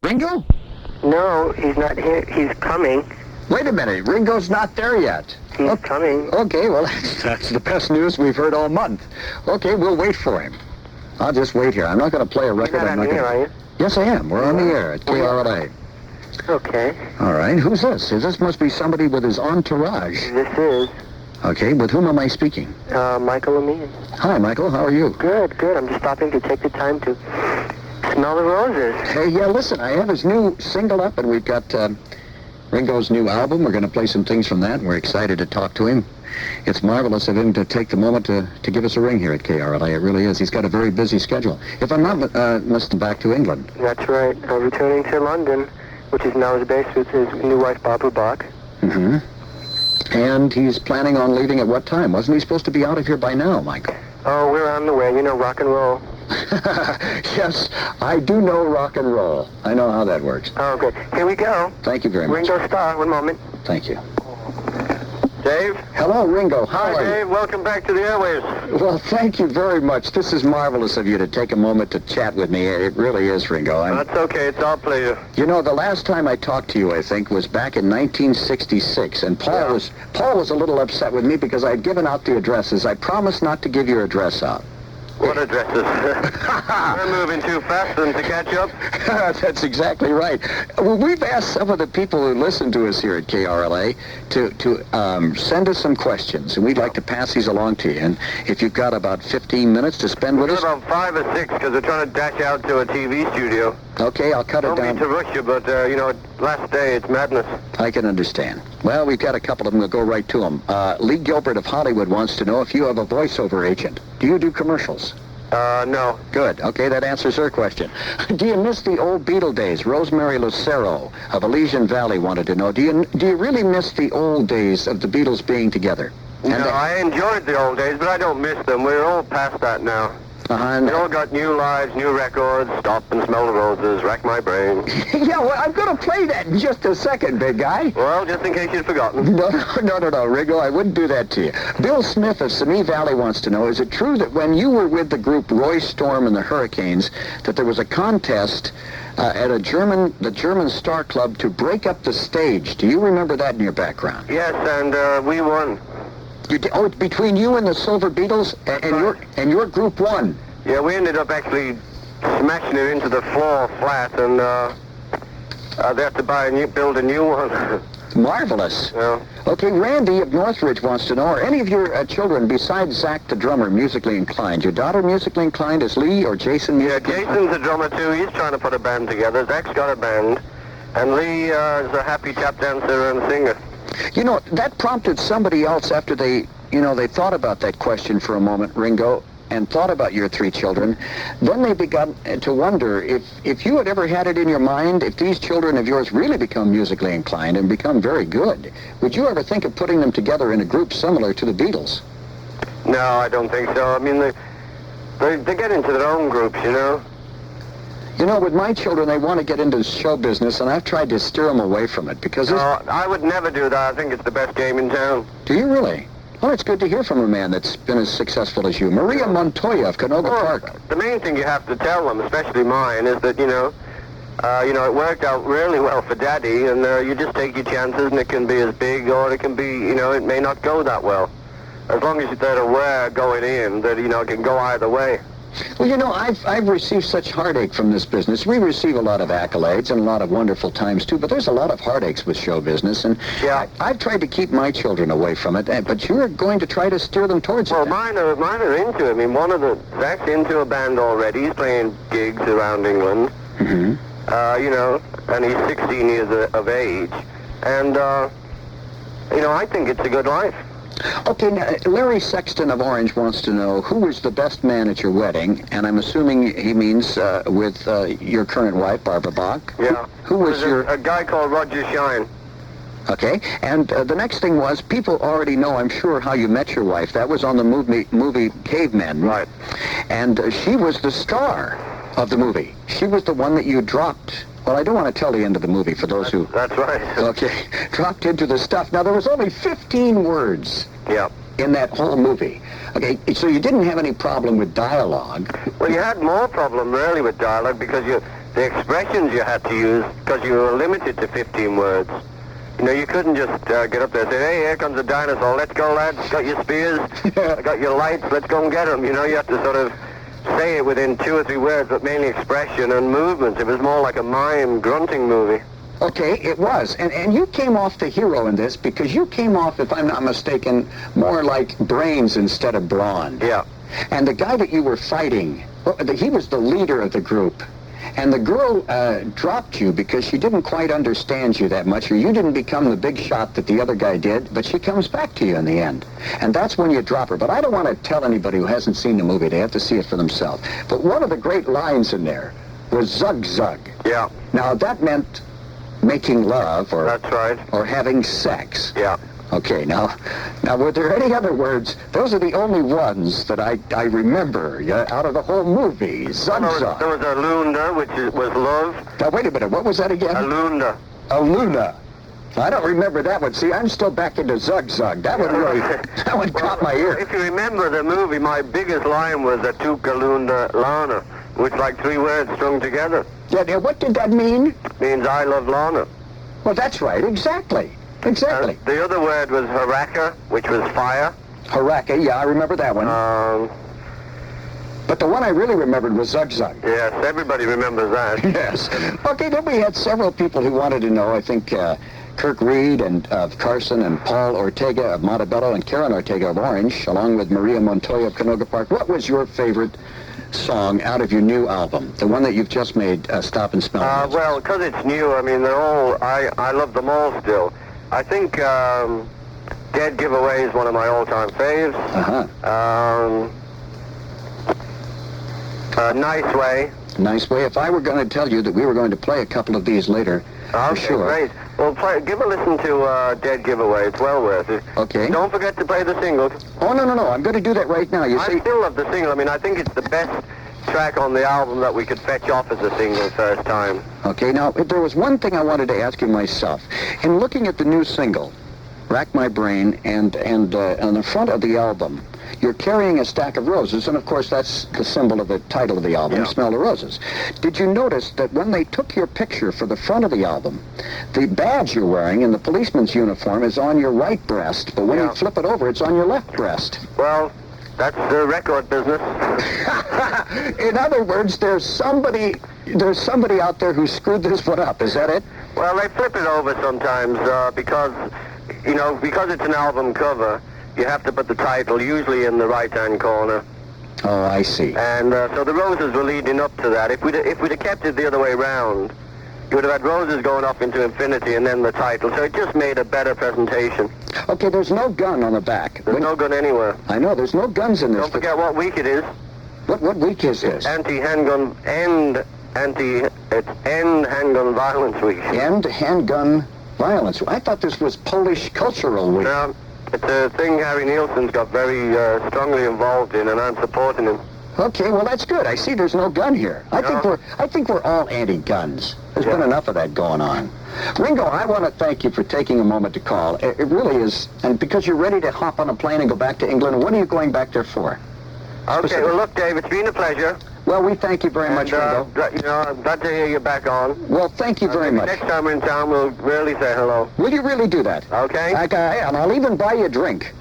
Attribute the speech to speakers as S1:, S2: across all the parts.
S1: Ringo?
S2: No, he's not here. He's coming.
S1: Wait a minute, Ringo's not there yet.
S2: He's coming.
S1: Okay, well, that's the best news we've heard all month. Okay, we'll wait for him. I'll just wait here. I'm not going to play a record.
S2: You're not on the air, are you?
S1: Yes, I am. We're on the air at KRLA.
S2: Okay.
S1: All right, who's this? This must be somebody with his entourage.
S2: This is
S1: Okay, with whom am I speaking?
S2: Michael Amin.
S1: Hi, Michael, how are you?
S2: Good, good. I'm just stopping to take the time to smell the roses.
S1: Hey, yeah, listen, I have his new single up, and we've got Ringo's new album. We're going to play some things from that, and we're excited to talk to him. It's marvelous of him to take the moment to give us a ring here at KRLA. It really is. He's got a very busy schedule. If I'm not mistaken, back to England.
S2: That's right. Returning to London, which is now his base with his new wife, Barbara Bach.
S1: Mm-hmm. And he's planning on leaving at what time? Wasn't he supposed to be out of here by now, Michael?
S2: Oh, we're on the way. You know, rock and roll.
S1: Yes, I do know rock and roll. I know how that works.
S2: Oh, good. Here we go.
S1: Thank you very much.
S2: Ringo Starr, one moment.
S1: Thank you.
S2: Dave?
S1: Hello, Ringo. How are you?
S2: Dave. Welcome back to the airwaves.
S1: Well, thank you very much. This is marvelous of you to take a moment to chat with me. It really is, Ringo.
S2: That's okay. It's our pleasure.
S1: You know, the last time I talked to you, I think, was back in 1966, and Paul was a little upset with me because I had given out the addresses. I promised not to give your address out.
S2: What addresses? We're moving too fast for them to catch up.
S1: That's exactly right. Well, we've asked some of the people who listen to us here at KRLA to send us some questions, and we'd like to pass these along to you. And if you've got about 15 minutes to spend with us...
S2: About 5 or 6, because we're trying to dash out to a TV studio.
S1: Okay, I'll cut it down.
S2: Don't mean to rush you, but, last day, it's madness.
S1: I can understand. Well, we've got a couple of them. We'll go right to them. Lee Gilbert of Hollywood wants to know if you have a voiceover agent. Do you do commercials?
S2: No.
S1: Good. Okay, that answers her question. Do you miss the old Beatle days? Rosemary Lucero of Elysian Valley wanted to know, do you really miss the old days of the Beatles being together?
S2: No, I enjoyed the old days, but I don't miss them. We're all past that now. We all got new lives, new records, Stop and Smell the Roses, Rack My Brain.
S1: Yeah, well, I'm going to play that in just a second, big guy.
S2: Well, just in case you'd forgotten.
S1: No, Ringo, I wouldn't do that to you. Bill Smith of Simi Valley wants to know, is it true that when you were with the group Roy Storm and the Hurricanes, that there was a contest at the German Star Club to break up the stage? Do you remember that in your background?
S2: Yes, and we won.
S1: Between you and the Silver Beatles, and your group won.
S2: Yeah, we ended up actually smashing it into the floor flat, and they have to build a new one.
S1: Marvelous.
S2: Yeah.
S1: Okay, Randy of Northridge wants to know, are any of your children, besides Zach the drummer, musically inclined? Your daughter musically inclined? Is Lee or Jason musically inclined?
S2: Yeah, Jason's a drummer too. He's trying to put a band together. Zach's got a band. And Lee is a happy tap dancer and singer.
S1: You know, that prompted somebody else after they thought about that question for a moment, Ringo, and thought about your 3 children. Then they began to wonder if you had ever had it in your mind, if these children of yours really become musically inclined and become very good, would you ever think of putting them together in a group similar to the Beatles?
S2: No, I don't think so. I mean, they get into their own groups, you know.
S1: You know, with my children, they want to get into show business, and I've tried to steer them away from it because...
S2: No, I would never do that. I think it's the best game in town.
S1: Do you really? Well, it's good to hear from a man that's been as successful as you. Maria Montoya of Canoga Park.
S2: The main thing you have to tell them, especially mine, is that, it worked out really well for Daddy, and you just take your chances, and it can be as big, or it can be, it may not go that well. As long as they're aware going in that, it can go either way.
S1: Well, I've received such heartache from this business. We receive a lot of accolades and a lot of wonderful times, too, but there's a lot of heartaches with show business, and yeah. I've tried to keep my children away from it, but you're going to try to steer them towards it.
S2: Well, mine are into it. I mean, Zach's into a band already. He's playing gigs around England,
S1: mm-hmm.
S2: And he's 16 years of age, and, I think it's a good life.
S1: Okay, now, Larry Sexton of Orange wants to know who was the best man at your wedding, and I'm assuming he means with your current wife, Barbara Bach.
S2: Yeah.
S1: Who was
S2: a guy called Roger Shine.
S1: Okay, and the next thing was, people already know, I'm sure, how you met your wife. That was on the movie Cavemen.
S2: Right.
S1: And she was the star of the movie. She was the one that you dropped. Well, I don't want to tell the end of the movie for those who...
S2: That's right.
S1: Okay, dropped into the stuff. Now, there was only 15 words in that whole movie. Okay, so you didn't have any problem with dialogue.
S2: Well, you had more problem, really, with dialogue, because the expressions you had to use, because you were limited to 15 words. You know, you couldn't just get up there and say, hey, here comes a dinosaur, let's go, lads, got your spears, got your lights, let's go and get them. You know, you have to sort of say it within 2 or 3 words, but mainly expression and movement. It was more like a mime, grunting movie.
S1: Okay, it was. And you came off the hero in this because you came off, if I'm not mistaken, more like brains instead of brawn.
S2: Yeah.
S1: And the guy that you were fighting, he was the leader of the group. And the girl dropped you because she didn't quite understand you that much, or you didn't become the big shot that the other guy did, but she comes back to you in the end. And that's when you drop her. But I don't want to tell anybody who hasn't seen the movie. They have to see it for themselves. But one of the great lines in there was zug zug.
S2: Yeah.
S1: Now, that meant making love, or
S2: that's right,
S1: or having sex.
S2: Yeah.
S1: Okay, now were there any other words? Those are the only ones that I remember out of the whole movie. Zug zug.
S2: There was a lunda, which was love.
S1: Now wait a minute, what was that again?
S2: A lunda.
S1: A luna. I don't remember that one. See, I'm still back into zug zug. That one really, that one caught my ear.
S2: If you remember the movie, my biggest line was a tukalunda lana, which like 3 words strung together.
S1: Yeah, what did that mean?
S2: Means I love Lana.
S1: Well, that's right, exactly. Exactly.
S2: The other word was haraka, which was fire.
S1: Haraka, yeah, I remember that one. But the one I really remembered was zug zug.
S2: Yes, everybody remembers that.
S1: Yes. Okay, then we had several people who wanted to know, I think, Kirk Reed of Carson, and Paul Ortega of Montebello, and Karen Ortega of Orange, along with Maria Montoya of Canoga Park. What was your favorite song out of your new album, the one that you've just made, Stop and Smell?
S2: Well, because it's new, I mean, they're all, I love them all still. I think Dead Giveaway is one of my all-time faves. Nice Way.
S1: Nice Way. If I were going to tell you that we were going to play a couple of these later, for sure.
S2: Great. Well, give a listen to Dead Giveaway. It's well worth it.
S1: Okay.
S2: Don't forget to play the single.
S1: Oh, no. I'm going to do that right now.
S2: I still love the single. I mean, I think it's the best track on the album that we could fetch off as a single first time.
S1: Okay, now, there was one thing I wanted to ask you myself. In looking at the new single, Rack My Brain, and on the front of the album, you're carrying a stack of roses, and of course that's the symbol of the title of the album, Smell the Roses. Did you notice that when they took your picture for the front of the album, the badge you're wearing in the policeman's uniform is on your right breast, but when you flip it over, it's on your left breast?
S2: Well, that's the record business.
S1: In other words, there's somebody out there who screwed this one up. Is that it?
S2: Well, they flip it over sometimes because it's an album cover. You have to put the title usually in the right-hand corner.
S1: Oh, I see.
S2: And so the roses were leading up to that. If we'd have kept it the other way around, you would have had roses going off into infinity and then the title. So it just made a better presentation.
S1: Okay, there's no gun on the back.
S2: There's no gun anywhere.
S1: I know, there's no guns in this.
S2: Don't forget what week it is.
S1: What week is this?
S2: It's End Handgun Violence Week.
S1: End Handgun Violence. I thought this was Polish Cultural Week.
S2: No, it's a thing Harry Nielsen's got very strongly involved in, and I'm supporting him.
S1: Okay, well that's good. I see there's no gun here. I think we're all anti-guns. There's been enough of that going on. Ringo, I want to thank you for taking a moment to call. It really is, and because you're ready to hop on a plane and go back to England. When are you going back there for?
S2: Okay, well look, Dave, it's been a pleasure.
S1: Well, we thank you very much, Ringo.
S2: I'm glad to hear you back on.
S1: Well, thank you very much.
S2: Next time we're in town, we'll really say hello.
S1: Will you really do that?
S2: Okay.
S1: And I'll even buy you a drink.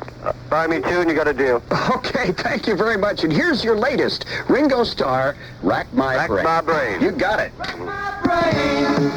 S2: Buy me 2 and you got a deal.
S1: Okay, thank you very much. And here's your latest, Ringo Starr, Rack My Brain.
S2: Rack My Brain.
S1: You got it.
S3: Rack my brain.